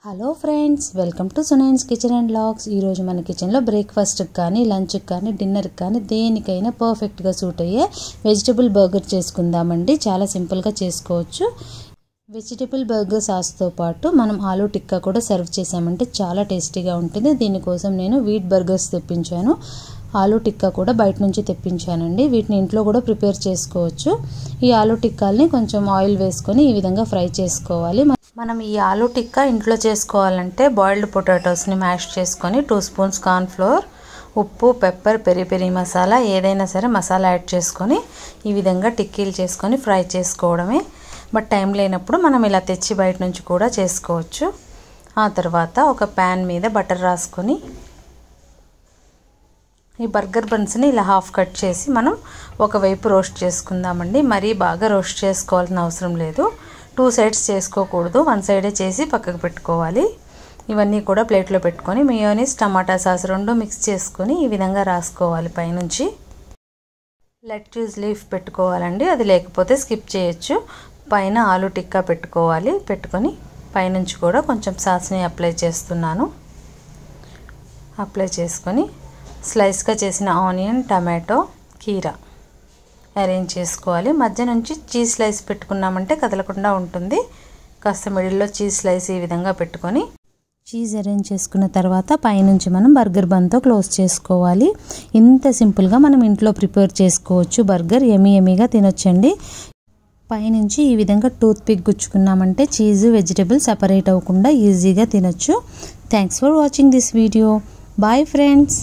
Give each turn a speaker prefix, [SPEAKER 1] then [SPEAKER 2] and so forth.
[SPEAKER 1] Hello friends, welcome to Sunain's kitchen and vlogs. ఈరోజు మన కిచెన్లో బ్రేక్ఫాస్ట్కి కానీ లంచ్కి కానీ డిన్నర్కి కానీ దేనికైనా పర్ఫెక్ట్గా సూట్ అయ్యే వెజిటబుల్ బర్గర్ చేసుకుందామండి. చాలా సింపుల్గా చేసుకోవచ్చు. వెజిటబుల్ బర్గర్ సాస్తో పాటు మనం ఆలూ టిక్కా కూడా సర్వ్ చేసామంటే చాలా టేస్టీగా ఉంటుంది. దీనికోసం నేను వీట్ బర్గర్స్ తెప్పించాను. ఆలూ టిక్కా కూడా బయట నుంచి తెప్పించానండి. వీటిని ఇంట్లో కూడా ప్రిపేర్ చేసుకోవచ్చు. ఈ ఆలూ టిక్కాల్ని కొంచెం ఆయిల్ వేసుకొని ఈ విధంగా ఫ్రై చేసుకోవాలి. మనం ఈ ఆలూ టిక్కా ఇంట్లో చేసుకోవాలంటే బాయిల్డ్ పొటాటోస్ని మ్యాష్ చేసుకొని 2 స్పూన్స్ కార్న్ ఫ్లోర్, ఉప్పు, పెప్పర్, పెరి పెరి మసాలా ఏదైనా సరే మసాలా యాడ్ చేసుకొని ఈ విధంగా టిక్కీలు చేసుకొని ఫ్రై చేసుకోవడమే. బట్ టైం లేనప్పుడు మనం ఇలా తెచ్చి బయట నుంచి కూడా చేసుకోవచ్చు. ఆ తర్వాత ఒక ప్యాన్ మీద బటర్ రాసుకొని ఈ బర్గర్ బన్స్ని ఇలా హాఫ్ కట్ చేసి మనం ఒకవైపు రోస్ట్ చేసుకుందామండి. మరీ బాగా రోస్ట్ చేసుకోవాల్సిన అవసరం లేదు. 2 సైడ్స్ చేసుకోకూడదు, 1 సైడే చేసి పక్కకు పెట్టుకోవాలి. ఇవన్నీ కూడా ప్లేట్లో పెట్టుకొని మయోనీస్, టమాటా సాస్ 2 మిక్స్ చేసుకొని ఈ విధంగా రాసుకోవాలి. పైనుంచి లెట్యూస్ లీఫ్ పెట్టుకోవాలండి, అది లేకపోతే స్కిప్ చేయొచ్చు. పైన ఆలూ టిక్కా పెట్టుకోవాలి. పెట్టుకొని పైనుంచి కూడా కొంచెం సాస్ని అప్లై చేస్తున్నాను. అప్లై చేసుకొని స్లైస్గా చేసిన ఆనియన్, టమాటో, కీరా అరేంజ్ చేసుకోవాలి. మధ్య నుంచి చీజ్ స్లైస్ పెట్టుకున్నామంటే కదలకుండా ఉంటుంది. కాస్త మిడిల్లో చీజ్ స్లైస్ ఈ విధంగా పెట్టుకొని చీజ్ అరేంజ్ చేసుకున్న తర్వాత పైనుంచి మనం బర్గర్ బన్తో క్లోజ్ చేసుకోవాలి. ఇంత సింపుల్గా మనం ఇంట్లో ప్రిపేర్ చేసుకోవచ్చు. బర్గర్ ఎమీగా తినొచ్చండి. పైనుంచి ఈ విధంగా టూత్ పిక్ గుచ్చుకున్నామంటే చీజ్, వెజిటబుల్ సపరేట్ అవ్వకుండా ఈజీగా తినొచ్చు. Thanks for watching this video. Bye friends.